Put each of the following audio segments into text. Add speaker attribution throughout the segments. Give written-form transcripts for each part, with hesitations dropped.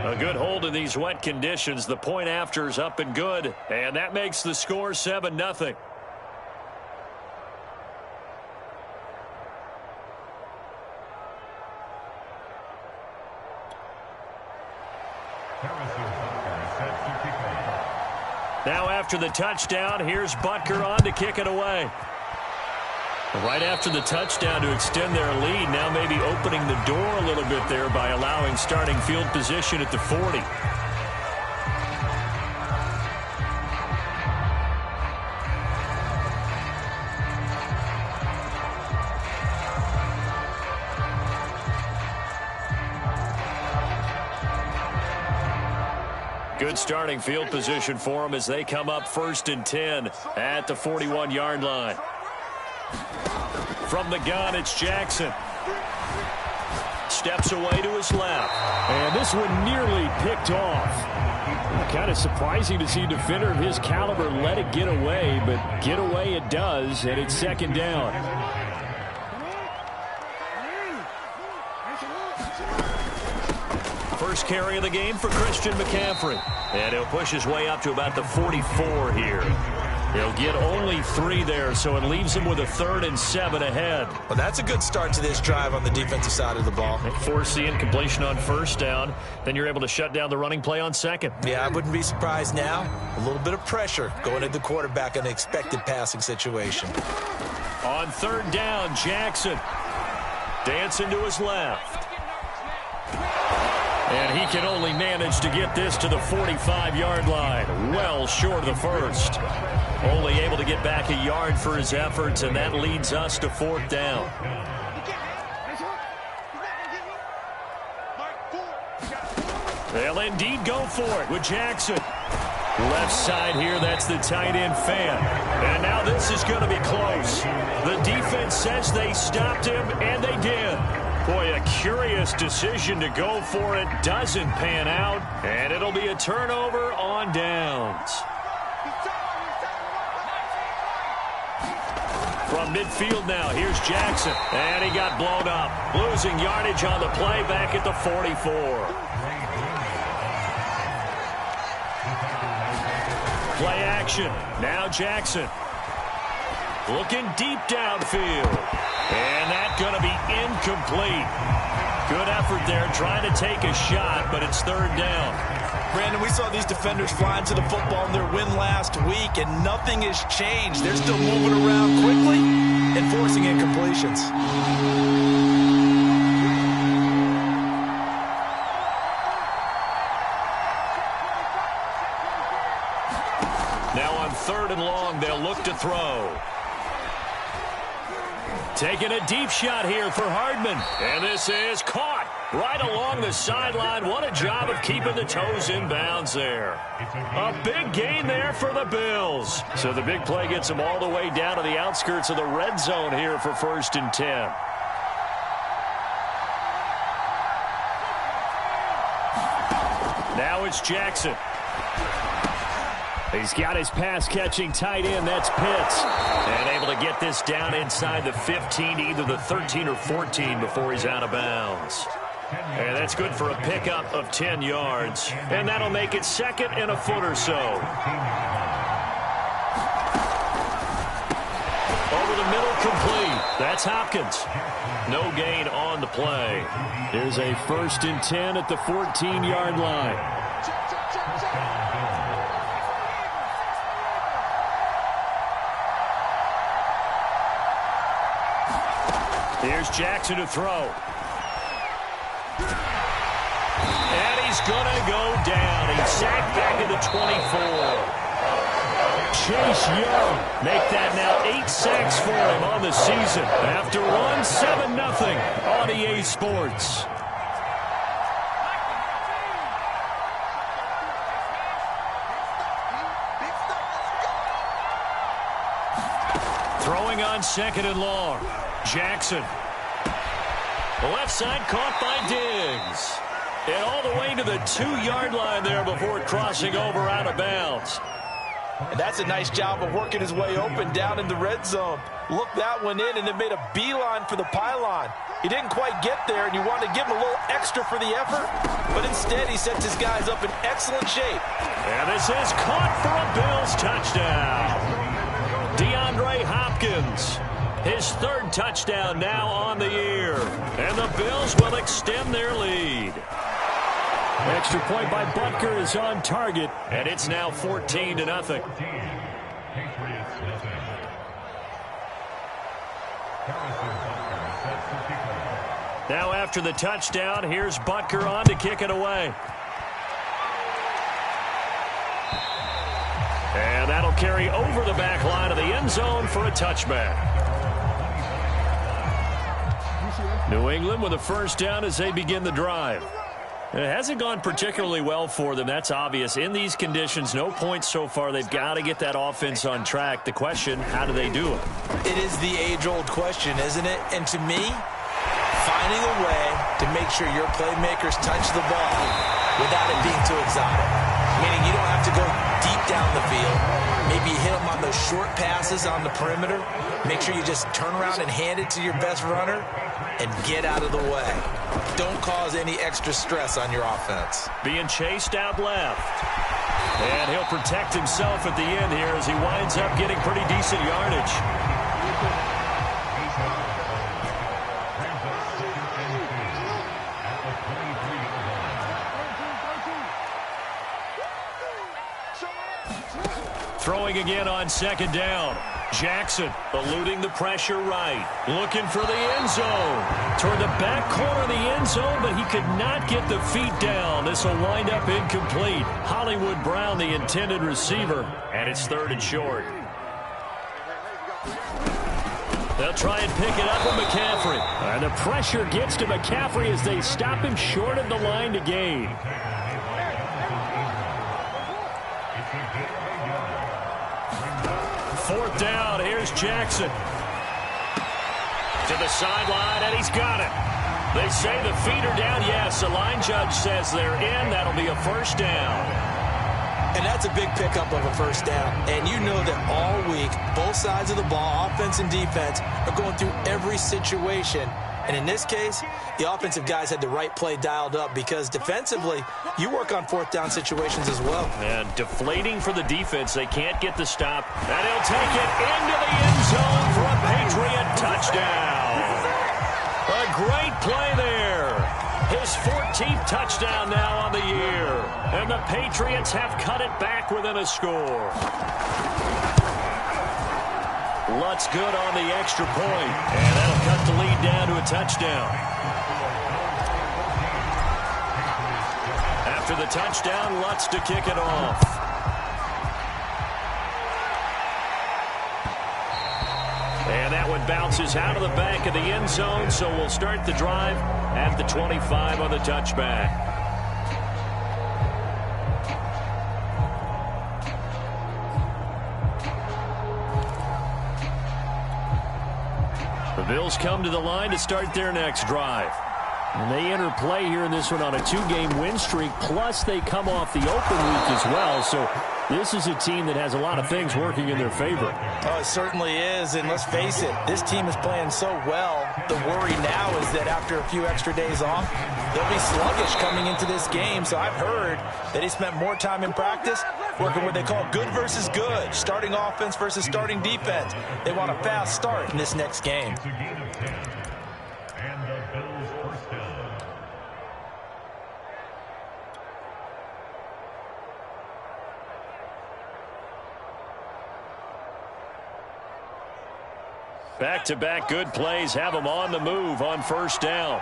Speaker 1: A good hold in these wet conditions. The point after is up and good. And that makes the score 7-0. Now after the touchdown, here's Butker on to kick it away. Right after the touchdown to extend their lead, now maybe opening the door a little bit there by allowing starting field position at the 40. Good starting field position for them as they come up 1st and 10 at the 41-yard line. From the gun, it's Jackson. Steps away to his left.
Speaker 2: And this one nearly picked off. Kind of surprising to see a defender of his caliber let it get away, but get away it does, and it's 2nd down.
Speaker 1: First carry of the game for Christian McCaffrey. And he'll push his way up to about the 44 here. He'll get only 3 there, so it leaves him with a 3rd and 7 ahead.
Speaker 3: Well, that's a good start to this drive on the defensive side of the ball.
Speaker 1: Force the incompletion on 1st down. Then you're able to shut down the running play on 2nd.
Speaker 3: Yeah, I wouldn't be surprised now. A little bit of pressure going at the quarterback in an expected passing situation.
Speaker 1: On 3rd down, Jackson. Dancing to his left. And he can only manage to get this to the 45-yard line. Well short of the 1st. Only able to get back a yard for his efforts, and that leads us to 4th down. They'll indeed go for it with Jackson. Left side here, that's the tight end fan. And now this is going to be close. The defense says they stopped him, and they did. Boy, a curious decision to go for it. Doesn't pan out, and it'll be a turnover on downs. From midfield now, here's Jackson. And he got blown up. Losing yardage on the play back at the 44. Play action. Now Jackson. Looking deep downfield. And that's going to be incomplete. Good effort there trying to take a shot, but it's 3rd down.
Speaker 3: Brandon, we saw these defenders flying to the football in their win last week, and nothing has changed. They're still moving around quickly and forcing incompletions.
Speaker 1: Now on 3rd and long, they'll look to throw. Taking a deep shot here for Hardman. And this is caught right along the sideline. What a job of keeping the toes in bounds there. A big gain there for the Bills. So the big play gets them all the way down to the outskirts of the red zone here for 1st and 10. Now it's Jackson.
Speaker 2: He's got his pass-catching tight end. That's Pitts.
Speaker 1: And able to get this down inside the 15, either the 13 or 14 before he's out of bounds. And that's good for a pickup of 10 yards. And that'll make it 2nd and a foot or so. Over the middle, complete. That's Hopkins. No gain on the play.
Speaker 2: There's a 1st and 10 at the 14-yard line.
Speaker 1: Here's Jackson to throw. And he's going to go down. He's sacked back at the 24. Chase Young make that now 8 sacks for him on the season. After one, 7-0 on EA Sports. Throwing on 2nd and long. Jackson. Left side caught by Diggs. And all the way to the 2-yard line there before crossing over out of bounds.
Speaker 3: And that's a nice job of working his way open down in the red zone. Looked that one in and then made a beeline for the pylon. He didn't quite get there, and you wanted to give him a little extra for the effort, but instead he sets his guys up in excellent shape.
Speaker 1: And this is caught for a Bills touchdown. DeAndre Hopkins, his third touchdown now on the year. And the Bills will extend their lead.
Speaker 2: Extra point by Butker is on target.
Speaker 1: And it's now 14-0. Now after the touchdown, here's Butker on to kick it away. And that'll carry over the back line of the end zone for a touchback. New England with a first down as they begin the drive. It hasn't gone particularly well for them. That's obvious. In these conditions, no points so far. They've got to get that offense on track. The question, how do they do it?
Speaker 3: It is the age-old question, isn't it? And to me, finding a way to make sure your playmakers touch the ball without it being too exotic. Meaning you don't have to go deep down the field. Maybe you hit them on those short passes on the perimeter. Make sure you just turn around and hand it to your best runner and get out of the way. Don't cause any extra stress on your offense.
Speaker 1: Being chased out left. And he'll protect himself at the end here as he winds up getting pretty decent yardage. Throwing again on second down. Jackson eluding the pressure right. Looking for the end zone. Toward the back corner of the end zone, but he could not get the feet down. This will wind up incomplete. Hollywood Brown, the intended receiver, and it's third and short. They'll try and pick it up with McCaffrey.
Speaker 2: And the pressure gets to McCaffrey as they stop him short of the line to gain.
Speaker 1: Fourth down, here's Jackson. To the sideline, and he's got it. They say the feet are down. Yes, the line judge says they're in. That'll be a first down.
Speaker 3: And that's a big pickup of a first down. And you know that all week, both sides of the ball, offense and defense, are going through every situation. And in this case, the offensive guys had the right play dialed up because defensively, you work on fourth down situations as well.
Speaker 1: And deflating for the defense. They can't get the stop. And he'll take it into the end zone for a Patriot touchdown. A great play there. His 14th touchdown now on the year. And the Patriots have cut it back within a score. Lutz good on the extra point. And that'll cut the lead down to a touchdown. After the touchdown, Lutz to kick it off. And that one bounces out of the back of the end zone, so we'll start the drive at the 25 on the touchback. The Bills come to the line to start their next drive. And they enter play here in this one on a 2-game win streak, plus they come off the open week as well. So this is a team that has a lot of things working in their favor.
Speaker 3: Oh, it certainly is, and let's face it, this team is playing so well. The worry now is that after a few extra days off, they'll be sluggish coming into this game. So I've heard that he spent more time in practice working what they call good versus good, starting offense versus starting defense. They want a fast start in this next game.
Speaker 1: Back-to-back good plays have them on the move on first down.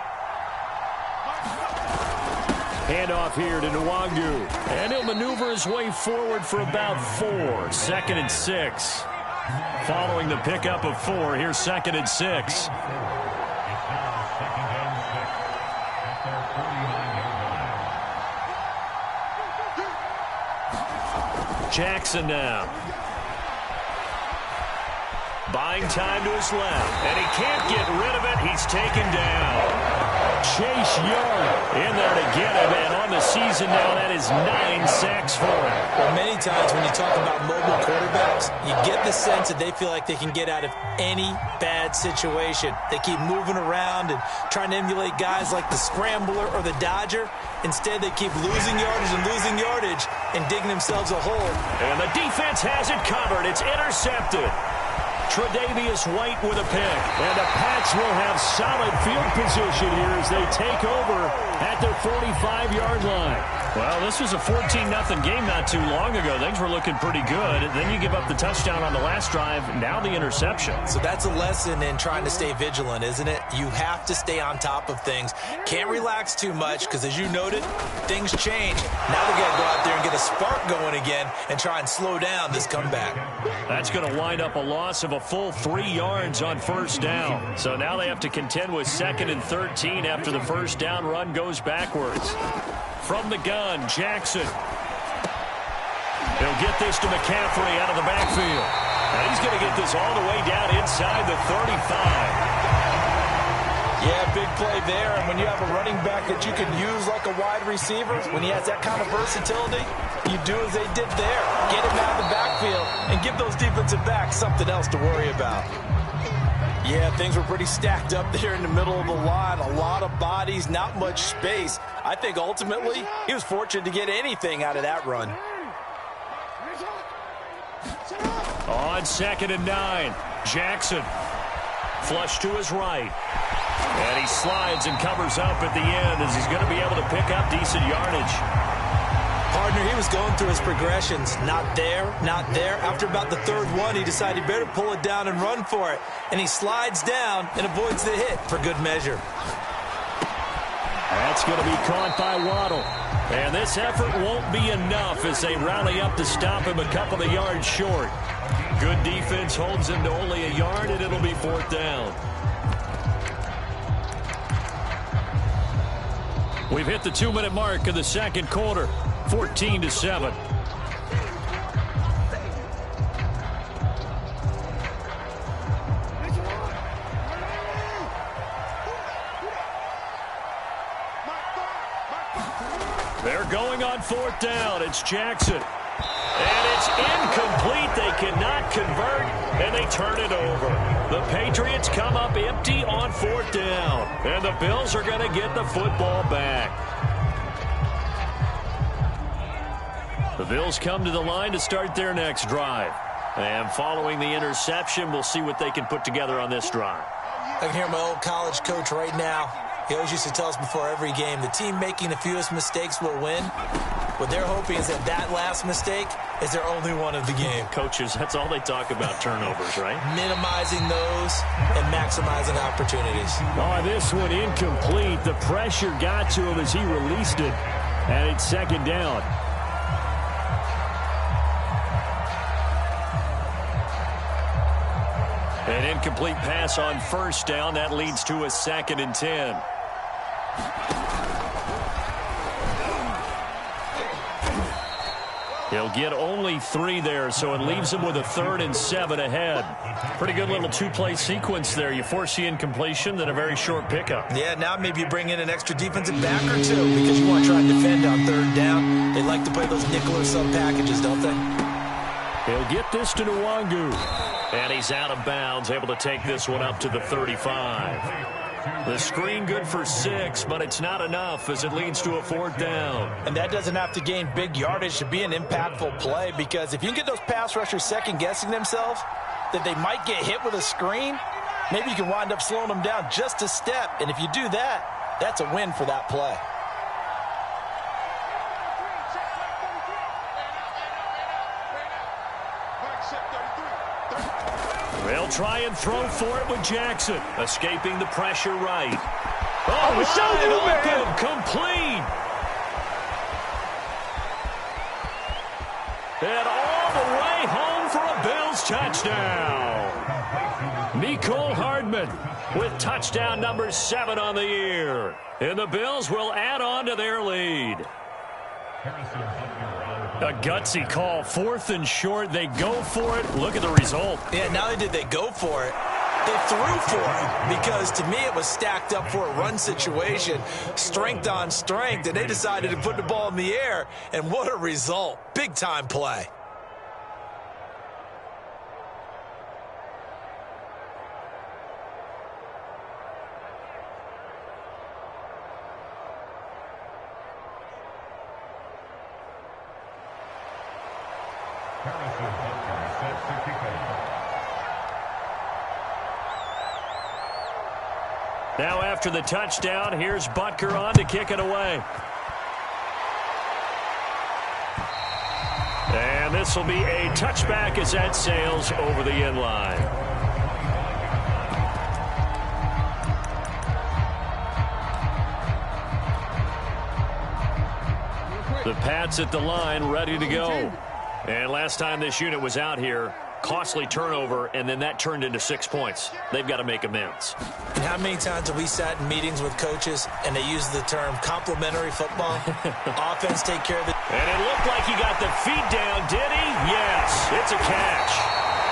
Speaker 2: Handoff here to Nwangu.
Speaker 1: And he'll maneuver his way forward for about 4. 2nd and 6. Following the pickup of 4, here's 2nd and 6. Jackson now. Buying time to his left. And he can't get rid of it. He's taken down.
Speaker 2: Chase Young in there to get him. And on the season now, that is 9 sacks for him.
Speaker 3: Well, many times when you talk about mobile quarterbacks, you get the sense that they feel like they can get out of any bad situation. They keep moving around and trying to emulate guys like the Scrambler or the Dodger. Instead, they keep losing yardage and digging themselves a hole.
Speaker 1: And the defense has it covered. It's intercepted. Tre'Davious White with a pick.
Speaker 2: And the Pats will have solid field position here as they take over at their 45-yard line.
Speaker 1: Well, this was a 14-0 game not too long ago. Things were looking pretty good. Then you give up the touchdown on the last drive. Now the interception.
Speaker 3: So that's a lesson in trying to stay vigilant, isn't it? You have to stay on top of things. Can't relax too much because, as you noted, things change. Now they got to go out there and get a spark going again and try and slow down this comeback.
Speaker 1: That's going to wind up a loss of a full 3 yards on first down. So now they have to contend with 2nd and 13 after the first down run goes backwards. From the gun, Jackson. He'll get this to McCaffrey out of the backfield. And he's going to get this all the way down inside the 35.
Speaker 3: Yeah, big play there. And when you have a running back that you can use like a wide receiver, when he has that kind of versatility, you do as they did there. Get him out of the backfield and give those defensive backs something else to worry about. Yeah, things were pretty stacked up there in the middle of the line. A lot of bodies, not much space. I think ultimately he was fortunate to get anything out of that run.
Speaker 1: On 2nd and 9, Jackson. Flush to his right. And he slides and covers up at the end as he's going to be able to pick up decent yardage.
Speaker 3: Partner, he was going through his progressions. Not there, not there. After about the 3rd one, he decided he better pull it down and run for it. And he slides down and avoids the hit for good measure.
Speaker 2: That's going to be caught by Waddle.
Speaker 1: And this effort won't be enough as they rally up to stop him a couple of yards short. Good defense holds him to only a yard, and it'll be 4th down. We've hit the 2-minute mark of the second quarter. 14-7. They're going on 4th down. It's Jackson. And it's incomplete. They cannot convert, and they turn it over. The Patriots come up empty on 4th down. And the Bills are going to get the football back. The Bills come to the line to start their next drive. And following the interception, we'll see what they can put together on this drive.
Speaker 3: I can hear my old college coach right now. He always used to tell us before every game, the team making the fewest mistakes will win. What they're hoping is that last mistake is their only one of the game.
Speaker 1: Coaches, that's all they talk about, turnovers, right?
Speaker 3: Minimizing those and maximizing opportunities.
Speaker 2: Oh, this one incomplete. The pressure got to him as he released it. And it's 2nd down.
Speaker 1: An incomplete pass on 1st down. That leads to a 2nd and 10. He'll get only 3 there, so it leaves him with a 3rd and 7 ahead. Pretty good little 2-play sequence there. You force the incompletion, then a very short pickup.
Speaker 3: Yeah, now maybe you bring in an extra defensive back or two because you want to try and defend on 3rd down. They like to play those nickel or sub packages, don't they?
Speaker 2: He'll get this to Nwangu.
Speaker 1: And he's out of bounds, able to take this one up to the 35. The screen good for 6, but it's not enough as it leads to a 4th down.
Speaker 3: And that doesn't have to gain big yardage to be an impactful play, because if you can get those pass rushers second-guessing themselves that they might get hit with a screen, maybe you can wind up slowing them down just a step. And if you do that, that's a win for that play.
Speaker 1: They'll try and throw for it with Jackson, escaping the pressure right.
Speaker 2: Oh,
Speaker 1: wide open, complete. And all the way home for a Bills touchdown. Mecole Hardman with touchdown number 7 on the year. And the Bills will add on to their lead. A gutsy call, 4th and short. They go for it. Look at the result.
Speaker 3: Yeah, not only did they go for it, They threw for it because, to me, it was stacked up for a run situation, strength on strength, and they decided to put the ball in the air, and what a result. Big-time play.
Speaker 1: Now after the touchdown, here's Butker on to kick it away. And this will be a touchback as that sails over the end line. The Pats at the line, ready to go. And last time this unit was out here, costly turnover, and then that turned into 6 points. They've got to make amends.
Speaker 3: And how many times have we sat in meetings with coaches and they use the term complementary football? Offense take care of it.
Speaker 1: And it looked like he got the feet down, did he? Yes, it's a catch.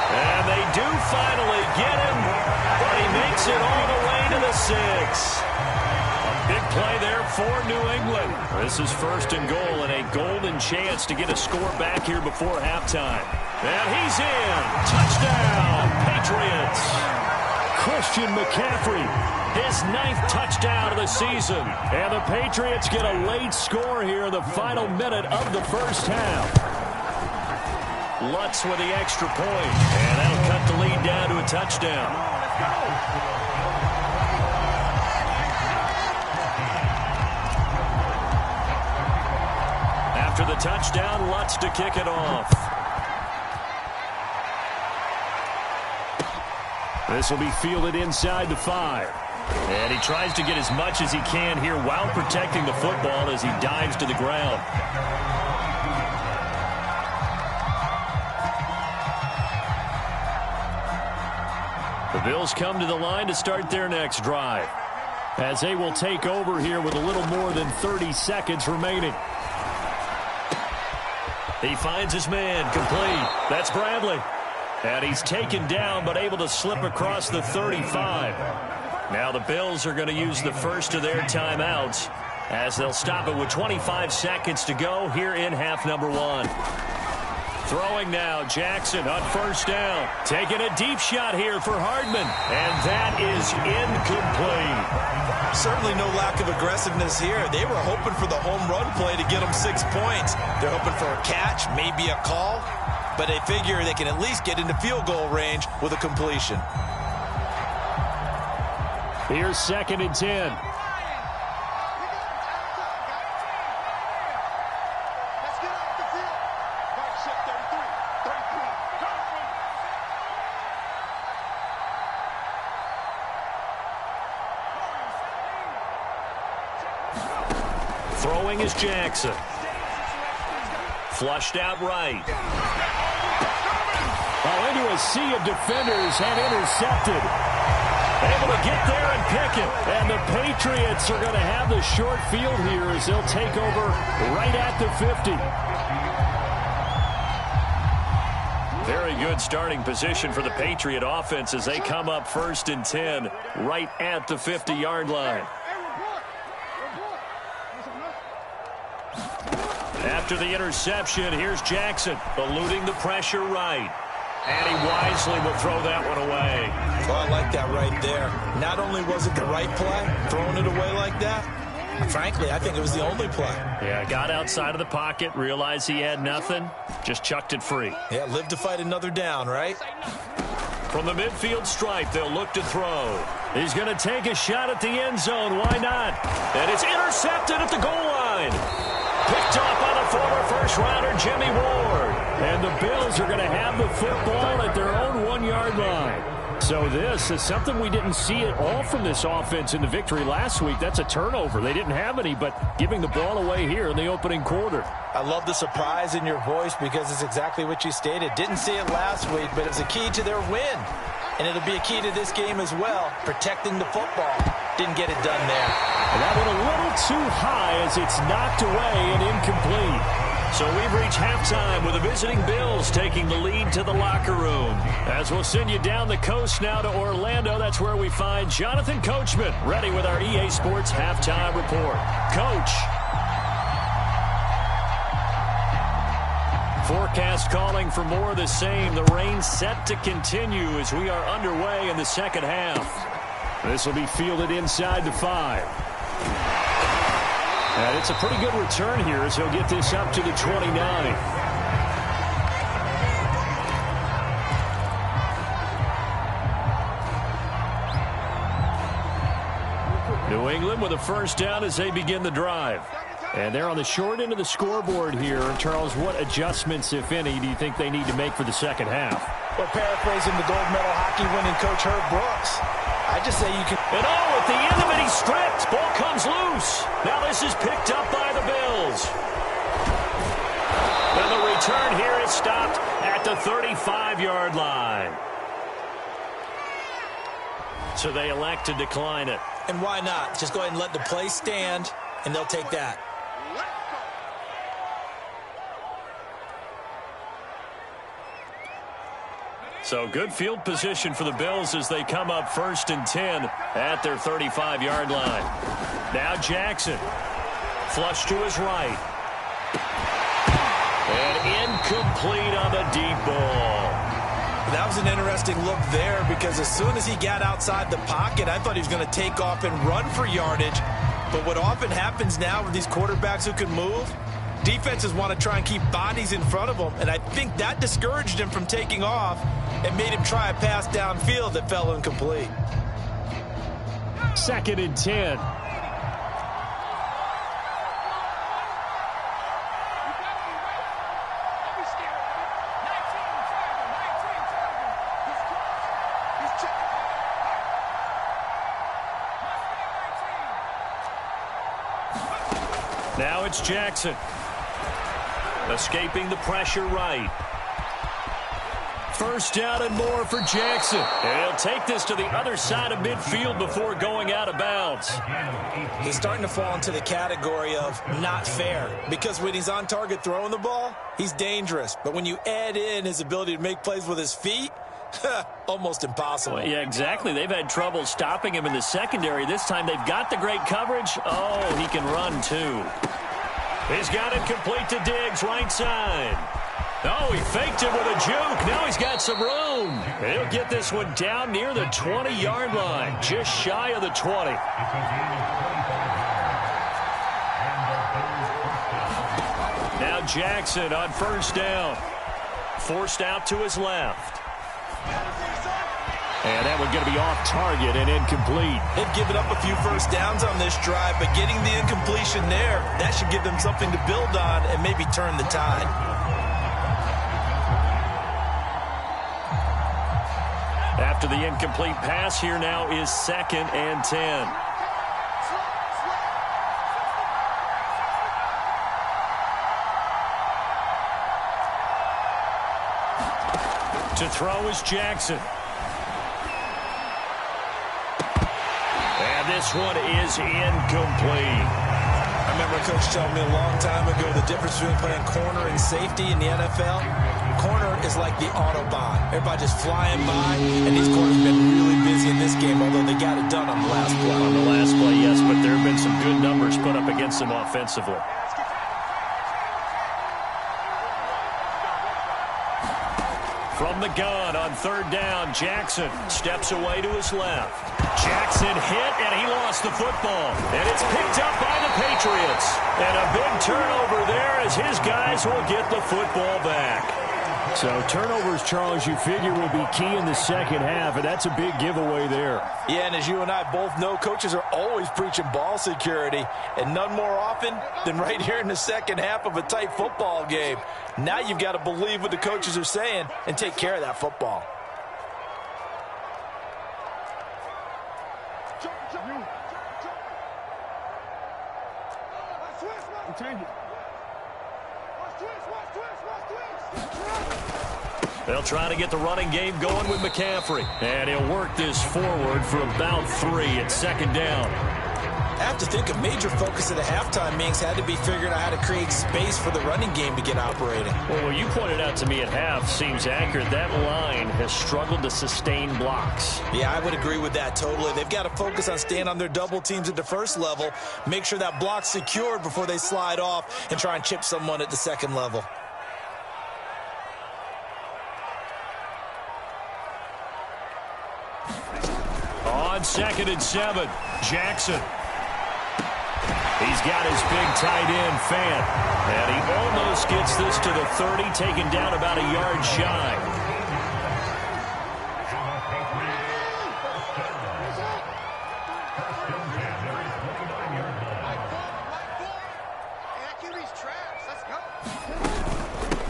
Speaker 1: And they do finally get him, but he makes it all the way to the 6. Big play there for New England. This is 1st and goal and a golden chance to get a score back here before halftime. And he's in. Touchdown, Patriots. Christian McCaffrey, his 9th touchdown of the season. And the Patriots get a late score here in the final minute of the first half. Lutz with the extra point. And that'll cut the lead down to a touchdown. Let's go. After the touchdown, Lutz to kick it off. This will be fielded inside the 5. And he tries to get as much as he can here while protecting the football as he dives to the ground. The Bills come to the line to start their next drive, as they will take over here with a little more than 30 seconds remaining. He finds his man, complete. That's Bradley. And he's taken down, but able to slip across the 35. Now the Bills are going to use the first of their timeouts, as they'll stop it with 25 seconds to go here in half number 1. Throwing now, Jackson on 1st down. Taking a deep shot here for Hardman. And that is incomplete.
Speaker 3: Certainly no lack of aggressiveness here. They were hoping for the home run play to get them 6 points. They're hoping for a catch, maybe a call, but they figure they can at least get into field goal range with a completion.
Speaker 2: Here's 2nd and 10.
Speaker 1: Throwing is Jackson. Flushed out right.
Speaker 2: Well, into a sea of defenders and intercepted.
Speaker 1: Able to get there and pick it.
Speaker 2: And the Patriots are going to have the short field here as they'll take over right at the 50.
Speaker 1: Very good starting position for the Patriot offense as they come up 1st and 10 right at the 50-yard line. After the interception, here's Jackson, eluding the pressure right. And he wisely will throw that one away.
Speaker 3: Well, I like that right there. Not only was it the right play, throwing it away like that, frankly, I think it was the only play.
Speaker 1: Yeah, got outside of the pocket, realized he had nothing, just chucked it free.
Speaker 3: Yeah, live to fight another down, right?
Speaker 1: From the midfield stripe, they'll look to throw. He's going to take a shot at the end zone. Why not? And it's intercepted at the goal line. Picked off by the former first-rounder, Jimmy Ward.
Speaker 2: And the Bills are going to have the football at their own 1-yard line. So this is something we didn't see at all from this offense in the victory last week. That's a turnover. They didn't have any, but giving the ball away here in the opening quarter.
Speaker 3: I love the surprise in your voice because it's exactly what you stated. Didn't see it last week, but it's a key to their win. And it'll be a key to this game as well, protecting the football. Didn't get it done there.
Speaker 2: And that went a little too high as it's knocked away and incomplete. So we've reached halftime with the visiting Bills taking the lead to the locker room. As we'll send you down the coast now to Orlando, that's where we find Jonathan Coachman ready with our EA Sports halftime report. Coach. Forecast calling for more of the same. The rain set to continue as we are underway in the second half. This will be fielded inside the 5. And it's a pretty good return here as he'll get this up to the 29. New England with a first down as they begin the drive. And they're on the short end of the scoreboard here. Charles, what adjustments, if any, do you think they need to make for the second half?
Speaker 3: Well, paraphrasing the gold medal hockey winning coach Herb Brooks, I just say you can...
Speaker 2: And at the end of it, he's stripped. Ball comes loose. Now this is picked up by the Bills. And the return here is stopped at the 35-yard line. So they elect to decline it.
Speaker 3: And why not? Just go ahead and let the play stand, and they'll take that.
Speaker 2: So good field position for the Bills as they come up 1st and 10 at their 35-yard line. Now Jackson. Flush to his right. And incomplete on the deep ball.
Speaker 3: That was an interesting look there because as soon as he got outside the pocket, I thought he was going to take off and run for yardage. But what often happens now with these quarterbacks who can move, defenses want to try and keep bodies in front of them, and I think that discouraged him from taking off and made him try a pass downfield that fell incomplete.
Speaker 2: 2nd and 10. Now it's Jackson. Escaping the pressure right. First down and more for Jackson. And he'll take this to the other side of midfield before going out of bounds.
Speaker 3: He's starting to fall into the category of not fair because when he's on target throwing the ball, he's dangerous. But when you add in his ability to make plays with his feet, almost impossible.
Speaker 2: Well, yeah, exactly. They've had trouble stopping him in the secondary. This time they've got the great coverage. Oh, he can run too. He's got it complete to Diggs, right side. Oh, he faked it with a juke. Now he's got some room. He'll get this one down near the 20-yard line, just shy of the 20. Now Jackson on first down. Forced out to his left. And that one going to be off target and incomplete.
Speaker 3: They've given up a few first downs on this drive, but getting the incompletion there, that should give them something to build on and maybe turn the tide.
Speaker 2: After the incomplete pass, here now is 2nd and 10. To throw is Jackson. And this one is incomplete.
Speaker 3: I remember a coach telling me a long time ago the difference between playing corner and safety in the NFL. Corner is like the Autobahn. Everybody just flying by, and these corners have been really busy in this game, although they got it done on the last play.
Speaker 2: On the last play, yes, but there have been some good numbers put up against them offensively. From the gun on third down, Jackson steps away to his left. Jackson hit, and he lost the football. And it's picked up by the Patriots. And a big turnover there as his guys will get the football back. So turnovers, Charles, you figure will be key in the second half, and that's a big giveaway there.
Speaker 3: Yeah, and as you and I both know, coaches are always preaching ball security, and none more often than right here in the second half of a tight football game. Now you've got to believe what the coaches are saying and take care of that football.
Speaker 2: They'll try to get the running game going with McCaffrey. And he'll work this forward for about 3 at second down.
Speaker 3: I have to think a major focus of the halftime meetings had to be figuring out how to create space for the running game to get operating.
Speaker 2: Well, what you pointed out to me at half seems accurate. That line has struggled to sustain blocks.
Speaker 3: Yeah, I would agree with that totally. They've got to focus on staying on their double teams at the first level, make sure that block's secured before they slide off and try and chip someone at the second level.
Speaker 1: On 2nd and 7, Jackson. He's got his big tight end, Fant. And he almost gets this to the 30, taken down about a yard shy.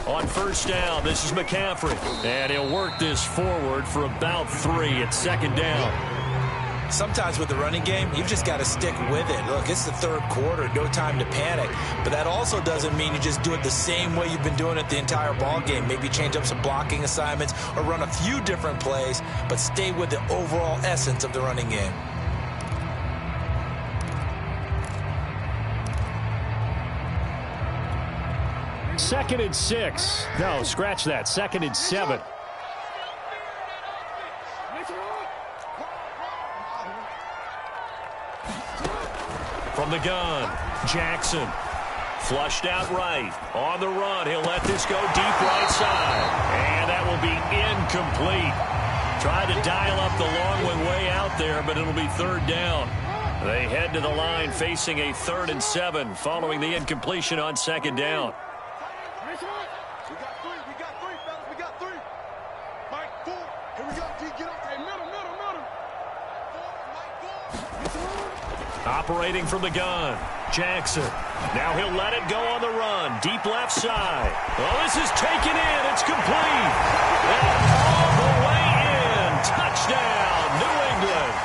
Speaker 1: On 1st down, this is McCaffrey. And he'll work this forward for about 3 at 2nd down.
Speaker 3: Sometimes with the running game, you've just got to stick with it. Look, it's the 3rd quarter, no time to panic. But that also doesn't mean you just do it the same way you've been doing it the entire ball game. Maybe change up some blocking assignments or run a few different plays, but stay with the overall essence of the running game.
Speaker 2: Second and 6. No, scratch that. 2nd and 7.
Speaker 1: From the gun, Jackson. Flushed out right. On the run, he'll let this go deep right side. And that will be incomplete. Tried to dial up the long one way out there, but it'll be 3rd down. They head to the line facing a 3rd and 7 following the incompletion on 2nd down. Operating from the gun, Jackson. Now he'll let it go on the run. Deep left side. Oh, this is taken in. It's complete. And all the way in. Touchdown, New England.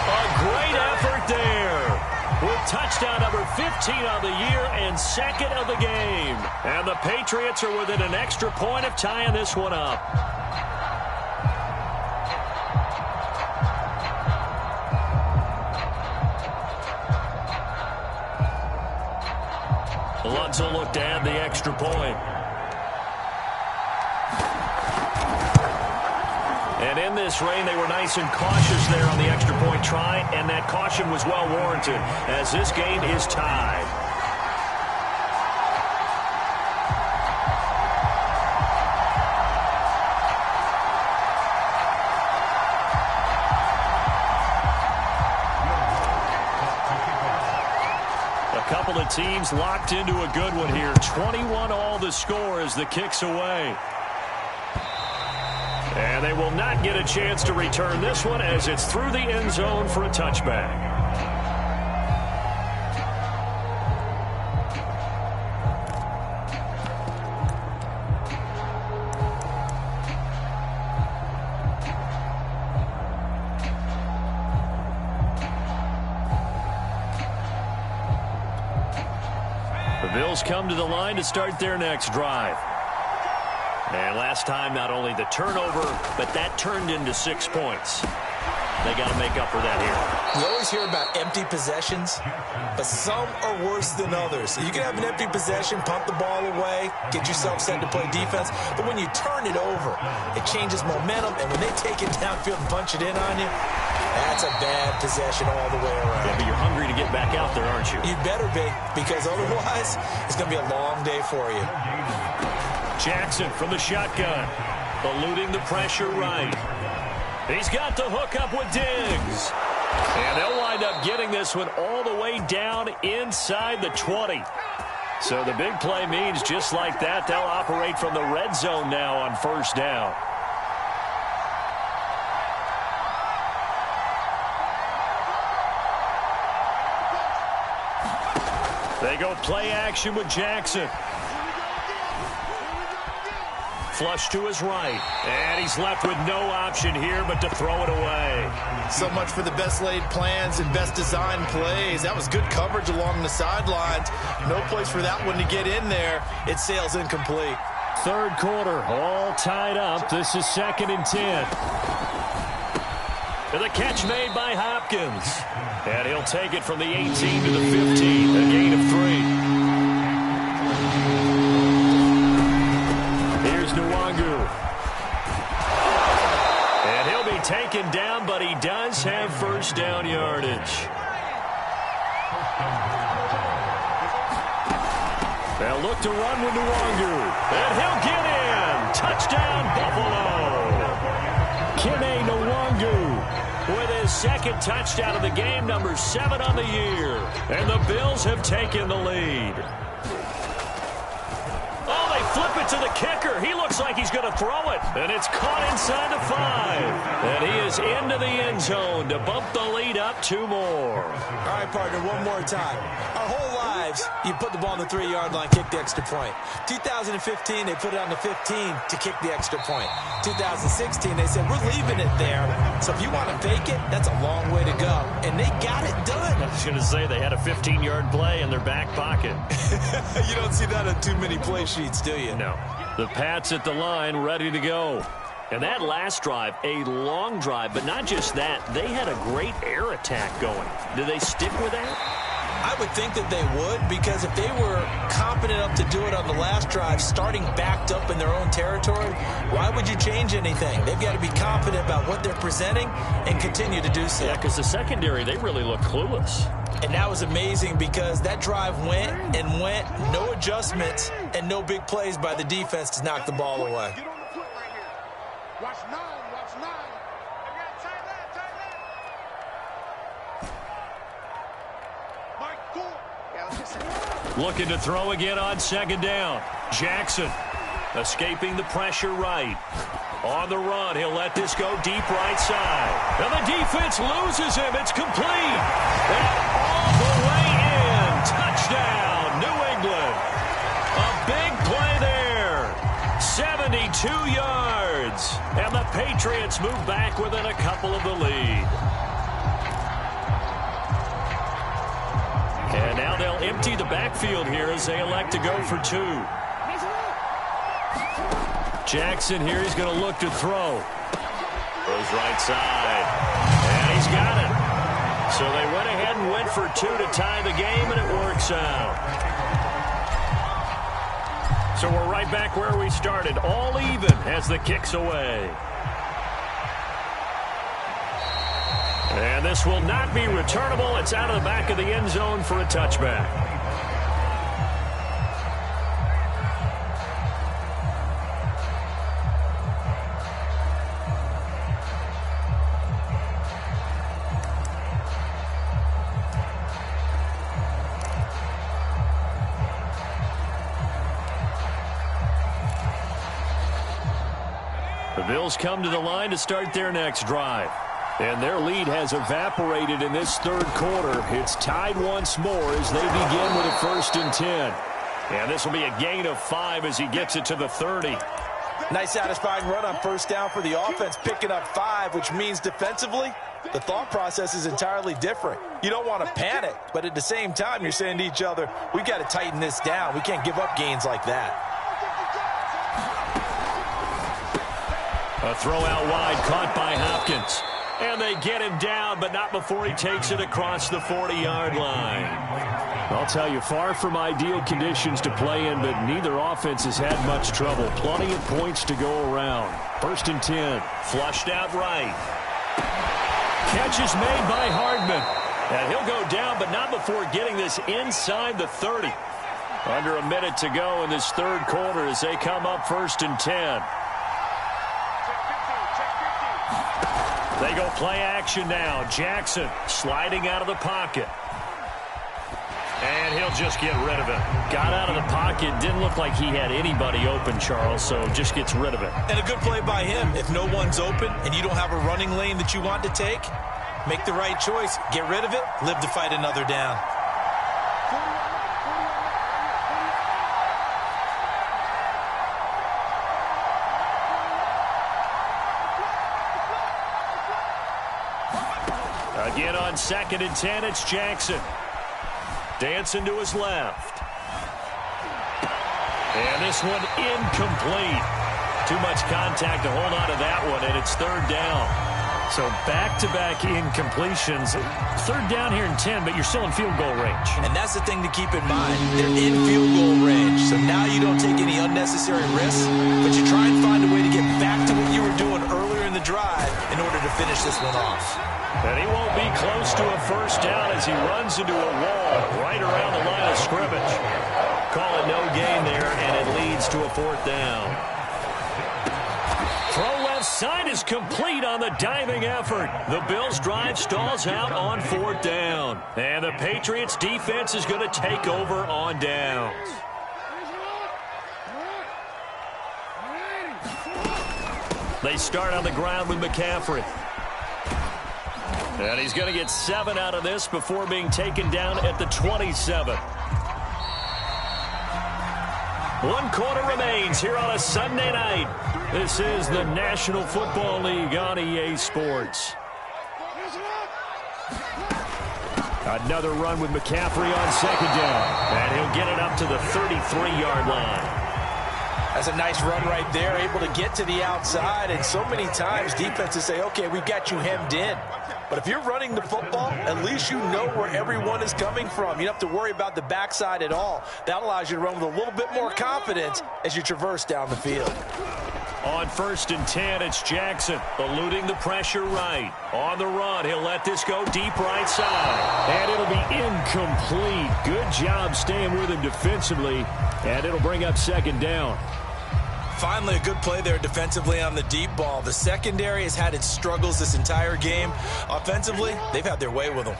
Speaker 1: A great effort there. With touchdown number 15 of the year and 2nd of the game. And the Patriots are within an extra point of tying this one up. Lutz will look to add the extra point. And in this rain, they were nice and cautious there on the extra point try, and that caution was well warranted as this game is tied. Couple of teams locked into a good one here. 21 all the score as the kick's away. And they will not get a chance to return this one as it's through the end zone for a touchback. The Bills come to the line to start their next drive. And last time, not only the turnover, but that turned into 6 points. They got to make up for that here.
Speaker 3: You always hear about empty possessions, but some are worse than others. So you can have an empty possession, pump the ball away, get yourself set to play defense, but when you turn it over, it changes momentum, and when they take it downfield and punch it in on you, that's a bad possession all the way around.
Speaker 1: Yeah, but you're hungry to get back out there, aren't you?
Speaker 3: You'd better be, because otherwise, it's going to be a long day for you.
Speaker 1: Jackson from the shotgun, eluding the pressure right. He's got the hook up with Diggs. And they'll wind up getting this one all the way down inside the 20. So the big play means just like that, they'll operate from the red zone now on 1st down. They go play action with Jackson. Flush to his right. And he's left with no option here but to throw it away.
Speaker 3: So much for the best laid plans and best designed plays. That was good coverage along the sidelines. No place for that one to get in there. It sails incomplete.
Speaker 2: 3rd quarter, all tied up. This is 2nd and 10.
Speaker 1: And the catch made by Hopkins. And he'll take it from the 18 to the 15, a gain of 3. Here's Nwangu. And he'll be taken down, but he does have first down yardage. They'll look to run with Nwangu. And he'll get in. Touchdown, Buffalo. Kene Nwangu with his second touchdown of the game, number 7 on the year. And the Bills have taken the lead. Oh, they flip it to the kicker. He looks like he's going to throw it. And it's caught inside the 5. And he is into the end zone to bump the lead up 2 more.
Speaker 3: All right, partner, one more time. Our whole lives, you put the ball on the 3-yard line, kick the extra point. 2015, they put it on the 15 to kick the extra point. 2016, they said, we're leaving it there. So if you want to fake it, that's a long way to go. And they got it done.
Speaker 1: I was going to say they had a 15-yard play in their back pocket.
Speaker 3: You don't see that on too many play sheets, do you?
Speaker 1: No. The Pats at the line, ready to go. And that last drive, a long drive, but not just that. They had a great air attack going. Do they stick with that?
Speaker 3: I would think that they would, because if they were competent enough to do it on the last drive, starting backed up in their own territory, why would you change anything? They've got to be confident about what they're presenting and continue to do so.
Speaker 1: Yeah, because the secondary, they really look clueless.
Speaker 3: And that was amazing because that drive went and went, no adjustments and no big plays by the defense to knock the ball away.
Speaker 4: Get on the foot right here. Watch 9, watch 9.
Speaker 1: Looking to throw again on second down. Jackson escaping the pressure right. On the run, he'll let this go deep right side. And the defense loses him. It's complete. And all the way in. Touchdown, New England. A big play there. 72 yards. And the Patriots move back within a couple of the lead. And now they'll empty the backfield here as they elect to go for 2. Jackson here, he's going to look to throw. Throws right side. And he's got it. So they went ahead and went for 2 to tie the game, and it works out. So we're right back where we started, all even as the kick's away. And this will not be returnable. It's out of the back of the end zone for a touchback. The Bills come to the line to start their next drive. And their lead has evaporated in this third quarter. It's tied once more as they begin with a 1st and 10. And this will be a gain of 5 as he gets it to the 30.
Speaker 3: Nice satisfying run on first down for the offense, picking up 5, which means defensively, the thought process is entirely different. You don't want to panic, but at the same time, you're saying to each other, we've got to tighten this down. We can't give up gains like that.
Speaker 1: A throw out wide caught by Hopkins. And they get him down, but not before he takes it across the 40-yard line. I'll tell you, far from ideal conditions to play in, but neither offense has had much trouble. Plenty of points to go around. 1st and 10. Flushed out right. Catch is made by Hardman. And he'll go down, but not before getting this inside the 30. Under a minute to go in this third quarter as they come up 1st and 10. They go play action now. Jackson sliding out of the pocket. And he'll just get rid of it. Got out of the pocket. Didn't look like he had anybody open, Charles, so just gets rid of it.
Speaker 3: And a good play by him. If no one's open and you don't have a running lane that you want to take, make the right choice. Get rid of it. Live to fight another down.
Speaker 1: Again on 2nd and 10, it's Jackson. Dancing to his left. And this one incomplete. Too much contact to hold on to that one, and it's 3rd down.
Speaker 2: So back-to-back incompletions. Third down here in 10, but you're still in field goal range.
Speaker 3: And that's the thing to keep in mind. They're in field goal range. So now you don't take any unnecessary risks, but you try and find a way to get back to what you were doing earlier in the drive in order to finish this one off.
Speaker 2: And he won't be close to a first down as he runs into a wall right around the line of scrimmage. Call it no gain there, and it leads to a fourth down. Throw left side is complete on the diving effort. The Bills' drive stalls out on fourth down. And the Patriots' defense is going to take over on downs. They start on the ground with McCaffrey. And he's going to get 7 out of this before being taken down at the 27. 1 quarter remains here on a Sunday night. This is the National Football League on EA Sports. Another run with McCaffrey on second down. And he'll get it up to the 33-yard line.
Speaker 3: That's a nice run right there, able to get to the outside. And so many times defenses say, okay, we've got you hemmed in. But if you're running the football, at least you know where everyone is coming from. You don't have to worry about the backside at all. That allows you to run with a little bit more confidence as you traverse down the field.
Speaker 2: On 1st and 10, it's Jackson eluding the pressure right. On the run, he'll let this go deep right side. And it'll be incomplete. Good job staying with him defensively. And it'll bring up second down.
Speaker 3: Finally, a good play there defensively on the deep ball. The secondary has had its struggles this entire game. Offensively, they've had their way with them.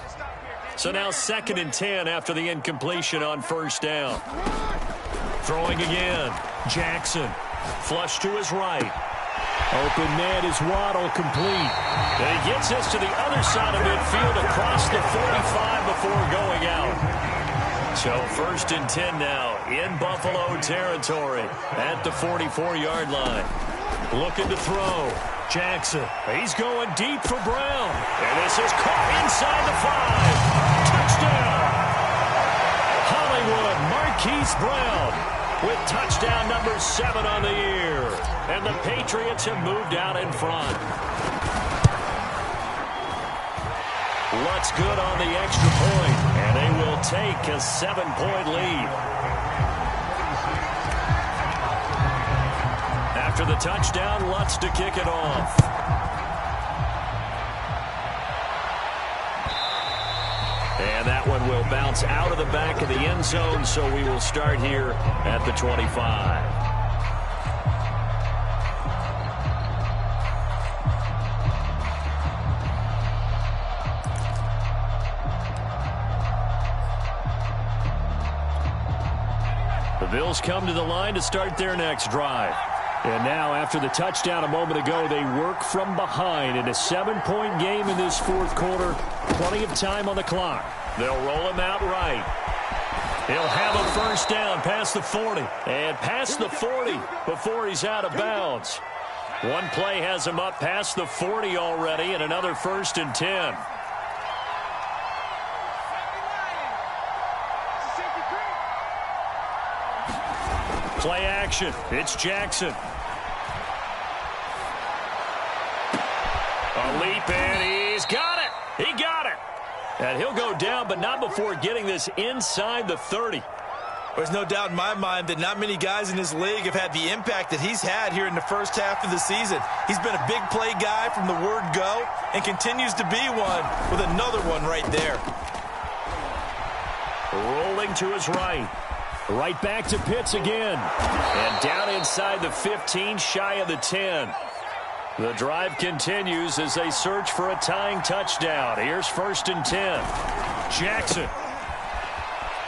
Speaker 2: So now 2nd and 10 after the incompletion on first down. Throwing again. Jackson. Flush to his right. Open man is Waddle, complete. And he gets this to the other side of midfield across the 45 before going out. So 1st and 10 now in Buffalo territory at the 44-yard line. Looking to throw. Jackson. He's going deep for Brown. And this is caught inside the 5. Touchdown. Hollywood Marquise Brown with touchdown number 7 on the year. And the Patriots have moved out in front. Lutz good on the extra point, and they will take a 7-point lead. After the touchdown, Lutz to kick it off. And that one will bounce out of the back of the end zone, so we will start here at the 25. The Bills come to the line to start their next drive. And now, after the touchdown a moment ago, they work from behind in a 7-point game in this fourth quarter. Plenty of time on the clock. They'll roll him out right. He'll have a first down past the 40. And past the 40 before he's out of bounds. One play has him up past the 40 already, and another 1st and 10. Play action. It's Jackson. A leap, and he's got it. He got it. And he'll go down, but not before getting this inside the 30.
Speaker 3: There's no doubt in my mind that not many guys in this league have had the impact that he's had here in the first half of the season. He's been a big play guy from the word go and continues to be one with another one right there.
Speaker 2: Rolling to his right. Right back to Pitts again. And down inside the 15, shy of the 10. The drive continues as they search for a tying touchdown. Here's 1st and 10. Jackson.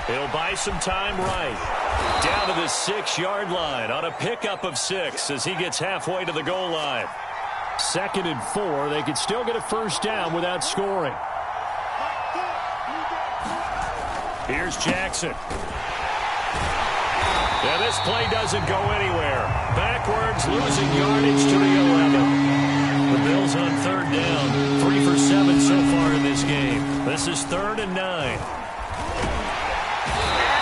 Speaker 2: He'll buy some time right. Down to the 6-yard line on a pickup of 6 as he gets halfway to the goal line. 2nd and 4. They could still get a first down without scoring. Here's Jackson. And this play doesn't go anywhere. Backwards, losing yardage to the 11. The Bills on 3rd down. 3 for 7 so far in this game. This is 3rd and 9. And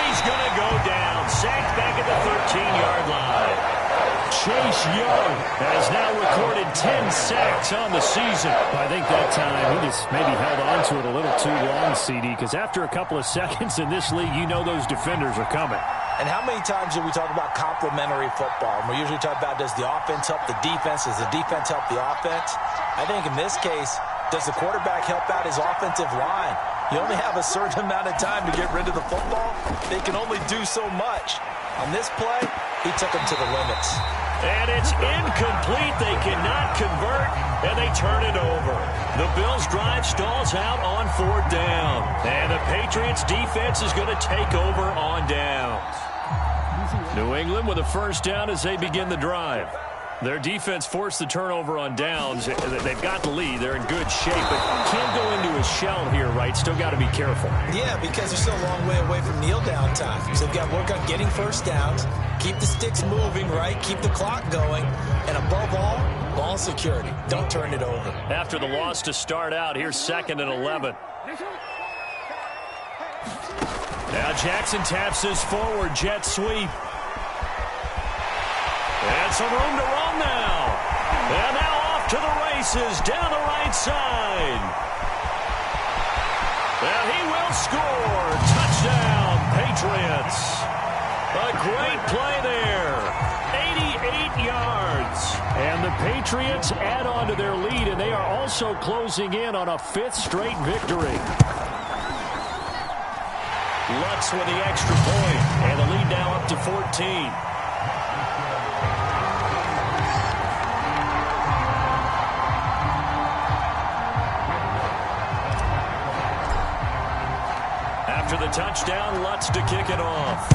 Speaker 2: he's going to go down. Sacked back at the 13-yard line. Chase Young has now recorded 10 sacks on the season. I think that time he just maybe held on to it a little too long, CD, because after a couple of seconds in this league, you know those defenders are coming.
Speaker 3: And how many times do we talk about complementary football? And we usually talk about, does the offense help the defense? Does the defense help the offense? I think in this case, does the quarterback help out his offensive line? You only have a certain amount of time to get rid of the football. They can only do so much. On this play, he took them to the limits.
Speaker 1: And it's incomplete. They cannot convert, and they turn it over. The Bills' drive stalls out on 4th down. And the Patriots' defense is going to take over on downs. New England with a first down as they begin the drive. Their defense forced the turnover on downs. They've got the lead. They're in good shape, but can't go into a shell here, right? Still got to be careful.
Speaker 3: Yeah, because they're still a long way away from kneel down time. So they've got to work on getting first downs, keep the sticks moving, right? Keep the clock going. And above all, ball security. Don't turn it over.
Speaker 1: After the loss to start out, here's 2nd and 11. Now Jackson taps his forward jet sweep. And some room to run now. And now off to the races down the right side. And he will score. Touchdown, Patriots. A great play there. 88 yards.
Speaker 2: And the Patriots add on to their lead, and they are also closing in on a 5th straight victory.
Speaker 1: Lutz with the extra point. And the lead now up to 14. After the touchdown, Lutz to kick it off.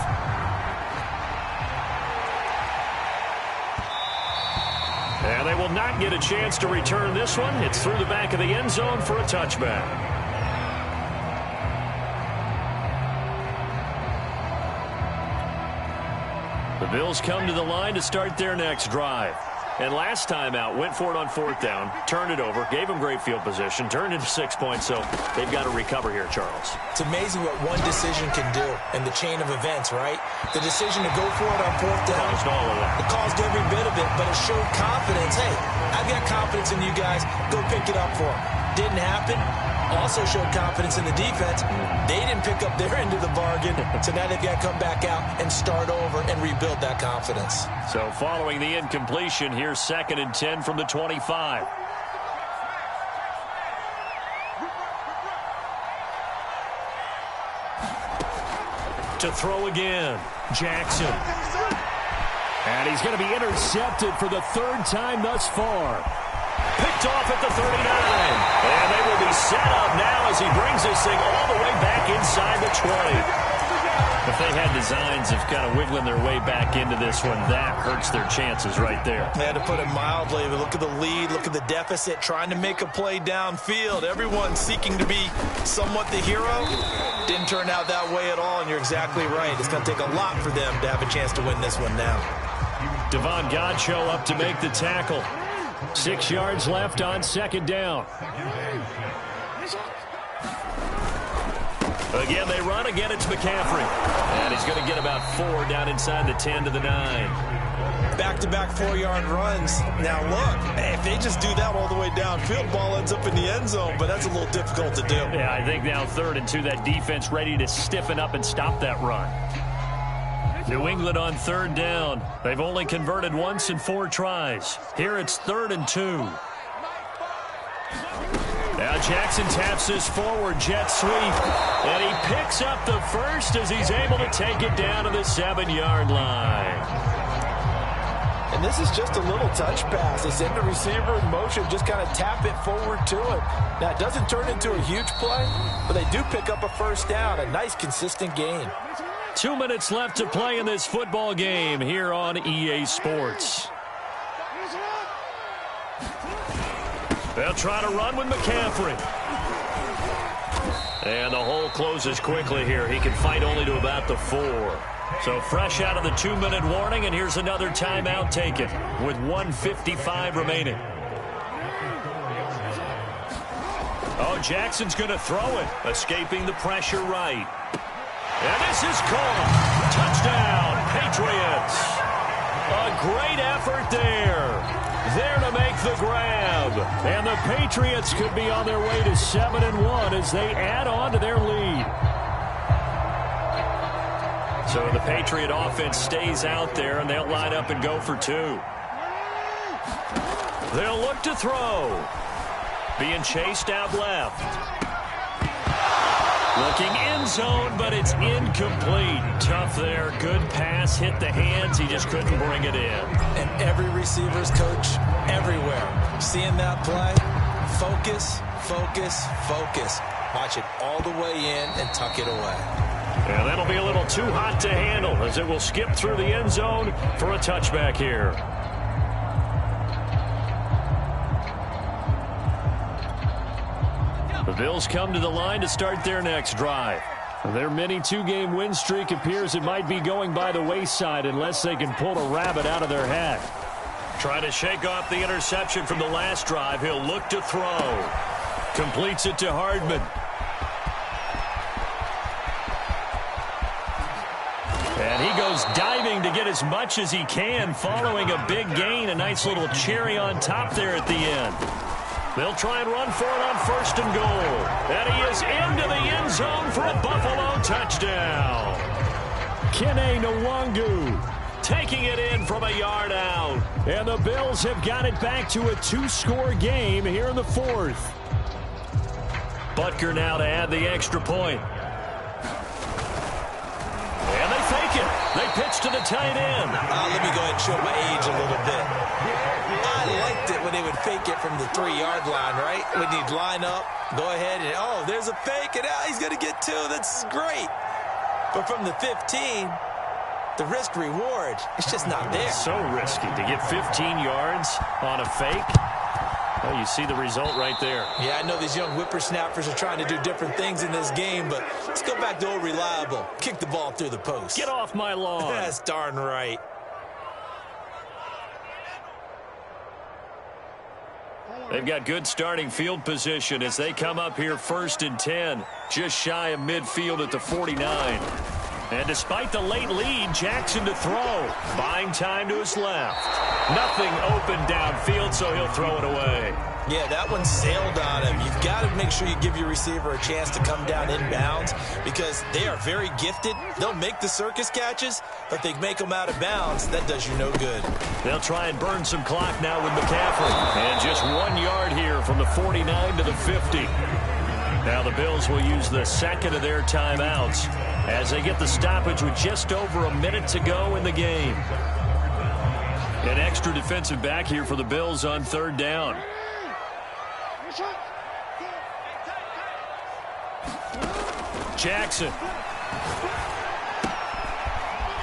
Speaker 1: And they will not get a chance to return this one. It's through the back of the end zone for a touchback. The Bills come to the line to start their next drive. And last time out, went for it on 4th down, turned it over, gave them great field position, turned into 6 points, so they've got to recover here, Charles.
Speaker 3: It's amazing what one decision can do in the chain of events, right? The decision to go for it on 4th down.
Speaker 1: Caused all of that.
Speaker 3: It caused every bit of it, but it showed confidence. Hey, I've got confidence in you guys. Go pick it up for them. Didn't happen. Also showed confidence in the defense. They didn't pick up their end of the bargain, so now they've got to come back out and start over and rebuild that confidence.
Speaker 1: So following the incompletion, here's 2nd and 10 from the 25. To throw again, Jackson.
Speaker 2: And he's going to be intercepted for the 3rd time thus far.
Speaker 1: Picked off at the 39. And they will be set up now as he brings this thing all the way back inside the 20. If they had designs of kind of wiggling their way back into this one, that hurts their chances right there.
Speaker 3: They had to put it mildly, but look at the lead, look at the deficit, trying to make a play downfield. Everyone seeking to be somewhat the hero. Didn't turn out that way at all, and you're exactly right. It's going to take a lot for them to have a chance to win this one now.
Speaker 1: Devon Godchaux up to make the tackle.
Speaker 2: 6 yards left on 2nd down.
Speaker 1: Again, they run. Again, it's McCaffrey. And he's going to get about 4 down inside the 10 to the 9.
Speaker 3: Back-to-back 4-yard runs. Now, look, if they just do that all the way downfield, ball ends up in the end zone, but that's a little difficult to do.
Speaker 1: Yeah, I think now 3rd and 2, that defense ready to stiffen up and stop that run. New England on 3rd down. They've only converted once in 4 tries. Here it's 3rd and 2. Now Jackson taps his forward jet sweep. And he picks up the first as he's able to take it down to the 7-yard line.
Speaker 3: And this is just a little touch pass. They send the receiver in motion, just kind of tap it forward to him. Now, it doesn't turn into a huge play, but they do pick up a first down. A nice, consistent gain.
Speaker 1: 2 minutes left to play in this football game here on EA Sports. They'll try to run with McCaffrey. And the hole closes quickly here. He can fight only to about the 4. So fresh out of the 2-minute warning, and here's another timeout taken with 1:55 remaining. Oh, Jackson's going to throw it, escaping the pressure right. And this is caught. Touchdown, Patriots. A great
Speaker 2: effort there. There to make the grab. And the Patriots could be on their way to 7-1 as they add on to their lead.
Speaker 1: So the Patriot offense stays out there, and they'll line up and go for two. They'll look to throw. Being chased out left. Looking end zone, but it's incomplete. Tough there. Good pass. Hit the hands. He just couldn't bring it in.
Speaker 3: And every receiver's coach everywhere. Seeing that play, focus, focus, focus. Watch it all the way in and tuck it away.
Speaker 2: And that'll be a little too hot to handle as it will skip through the end zone for a touchback here. The Bills come to the line to start their next drive. Their mini two-game win streak appears it might be going by the wayside unless they can pull a rabbit out of their hat.
Speaker 1: Trying to shake off the interception from the last drive. He'll look to throw. Completes it to Hardman.
Speaker 2: And he goes diving to get as much as he can following a big gain. A nice little cherry on top there at the end. They'll try and run for it on 1st and goal. And he is into the end zone for a Buffalo touchdown. Kene Nwangu taking it in from a yard out. And the Bills have got it back to a 2-score game here in the 4th.
Speaker 1: Butker now to add the extra point.
Speaker 2: And they fake it. They pitch to the tight end.
Speaker 3: Let me go ahead and show my age a little bit. I liked it when they would fake it from the 3-yard line, right? When he'd line up, go ahead and, oh, there's a fake, and he's going to get 2. That's great. But from the 15, the risk-reward, it's just not there.
Speaker 2: It's so risky to get 15 yards on a fake. Well, you see the result right there.
Speaker 3: Yeah, I know these young whippersnappers are trying to do different things in this game, but let's go back to old reliable. Kick the ball through the post.
Speaker 2: Get off my lawn.
Speaker 3: That's darn right.
Speaker 1: They've got good starting field position as they come up here 1st and 10, just shy of midfield at the 49. And despite the late lead, Jackson to throw. Buying time to his left. Nothing open downfield, so he'll throw it away.
Speaker 3: Yeah, that one sailed on him. You've got to make sure you give your receiver a chance to come down inbounds because they are very gifted. They'll make the circus catches, but they make them out of bounds. That does you no good.
Speaker 1: They'll try and burn some clock now with McCaffrey. And just 1 yard here from the 49 to the 50. Now the Bills will use the second of their timeouts as they get the stoppage with just over a minute to go in the game. An extra defensive back here for the Bills on 3rd down. Jackson.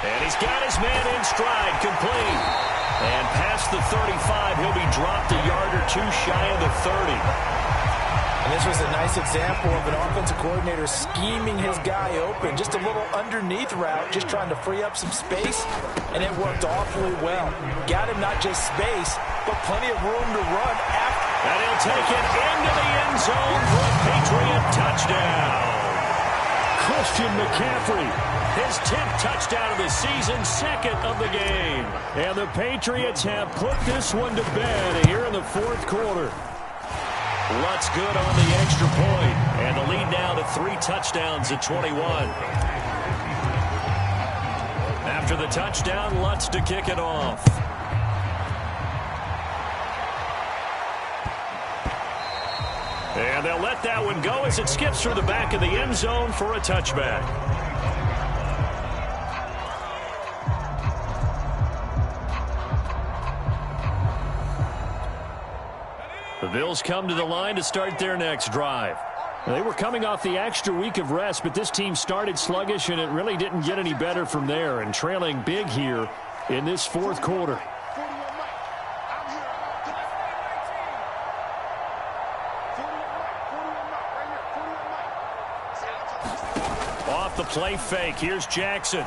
Speaker 1: And he's got his man in stride, complete. And past the 35, he'll be dropped a yard or 2 shy of the 30.
Speaker 3: And this was a nice example of an offensive coordinator scheming his guy open. Just a little underneath route, just trying to free up some space, and it worked awfully well. Got him not just space, but plenty of room to run after.
Speaker 2: And he'll take it into the end zone for a Patriot touchdown. Christian McCaffrey, his 10th touchdown of the season, 2nd of the game. And the Patriots have put this one to bed here in the 4th quarter.
Speaker 1: Lutz good on the extra point, and the lead now to 3 touchdowns at 21. After the touchdown, Lutz to kick it off.
Speaker 2: And they'll let that one go as it skips through the back of the end zone for a touchback. The Bills come to the line to start their next drive. They were coming off the extra week of rest, but this team started sluggish, and it really didn't get any better from there, and trailing big here in this 4th quarter. Off the play fake, here's Jackson.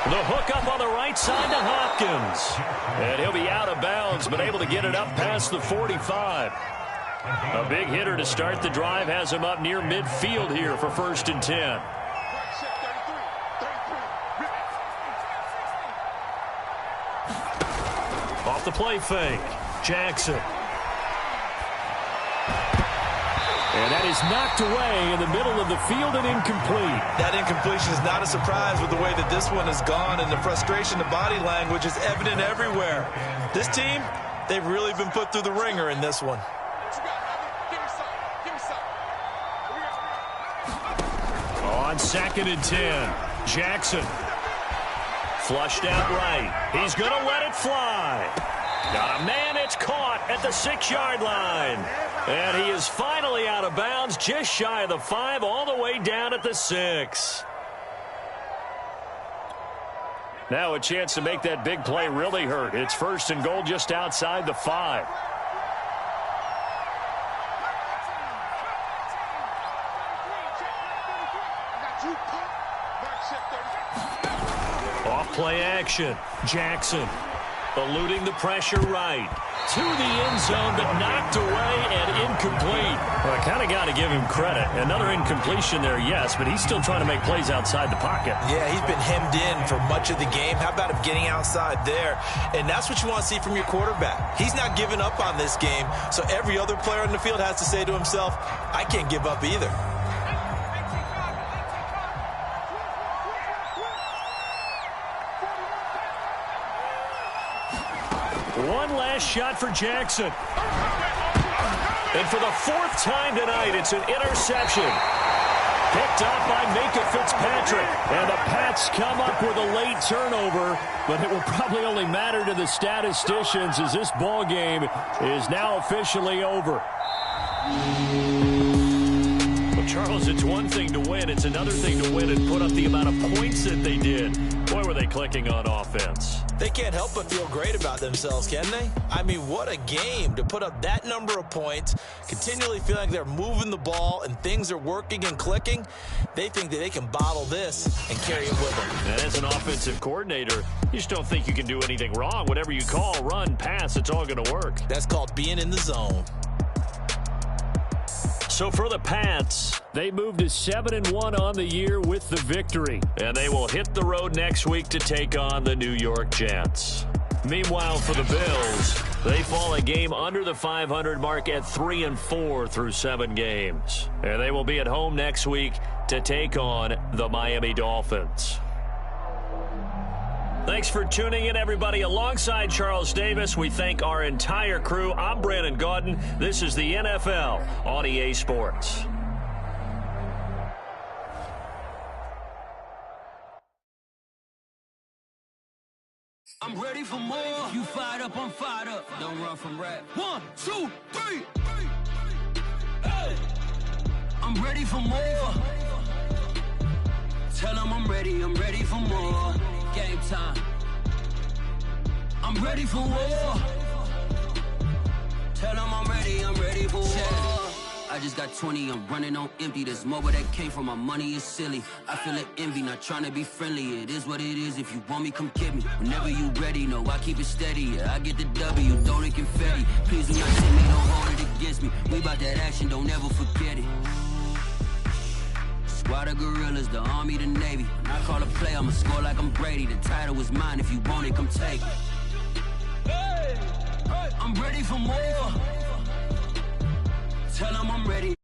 Speaker 2: The hook up on the right side to Hopkins. And he'll be out of bounds, but able to get it up past the 45. A big hitter to start the drive has him up near midfield here for 1st and 10.
Speaker 1: Off the play fake. Jackson.
Speaker 2: And that is knocked away in the middle of the field and incomplete.
Speaker 3: That incompletion is not a surprise with the way that this one has gone, and the frustration, the body language is evident everywhere. This team, they've really been put through the ringer in this one.
Speaker 1: On 2nd and 10, Jackson. Flushed out right. He's going to let it fly. Got a man, it's caught at the 6-yard line. And he is finally out of bounds, just shy of the 5, all the way down at the 6.
Speaker 2: Now a chance to make that big play really hurt. It's 1st and goal just outside the 5.
Speaker 1: Off play action. Jackson eluding the pressure right. To the end zone, but knocked away and incomplete.
Speaker 2: Well, I kind of got to give him credit. Another incompletion there, yes, but he's still trying to make plays outside the pocket.
Speaker 3: Yeah, he's been hemmed in for much of the game. How about him getting outside there? And that's what you want to see from your quarterback. He's not giving up on this game, so every other player on the field has to say to himself, I can't give up either.
Speaker 1: One last shot for Jackson. And for the 4th time tonight, it's an interception. Picked up by Minka Fitzpatrick.
Speaker 2: And the Pats come up with a late turnover, but it will probably only matter to the statisticians as this ball game is now officially over.
Speaker 1: Well, Charles, it's one thing to win. It's another thing to win and put up the amount of points that they did. Boy, were they clicking on offense.
Speaker 3: They can't help but feel great about themselves, can they? I mean, what a game to put up that number of points, continually feeling like they're moving the ball and things are working and clicking. They think that they can bottle this and carry it with them.
Speaker 1: And as an offensive coordinator, you just don't think you can do anything wrong. Whatever you call, run, pass, it's all going to work.
Speaker 3: That's called being in the zone.
Speaker 1: So for the Pats,
Speaker 2: they moved to 7-1 on the year with the victory.
Speaker 1: And they will hit the road next week to take on the New York Jets. Meanwhile, for the Bills, they fall a game under the 500 mark at 3-4 through 7 games. And they will be at home next week to take on the Miami Dolphins. Thanks for tuning in, everybody. Alongside Charles Davis, we thank our entire crew. I'm Brandon Gaudin. This is the NFL on EA Sports.
Speaker 5: I'm ready for more. You fired up, I'm fired up. Don't run from rap. 1, 2, 3. Hey. I'm ready for more. Tell them I'm ready for more. Game time. I'm ready for war. Tell them I'm ready for war. I just got 20, I'm running on empty. This mobile that came from my money is silly. I feel it envy, not trying to be friendly. It is what it is, if you want me, come get me. Whenever you ready, no, I keep it steady. Yeah, I get the W, throw the confetti. Please do not take me, don't hold it against me. We about that action, don't ever forget it. Squad of gorillas, the army, the navy. When I call a play, I'ma score like I'm Brady. The title is mine, if you want it, come take it. Hey, I'm ready for more. Tell them I'm ready.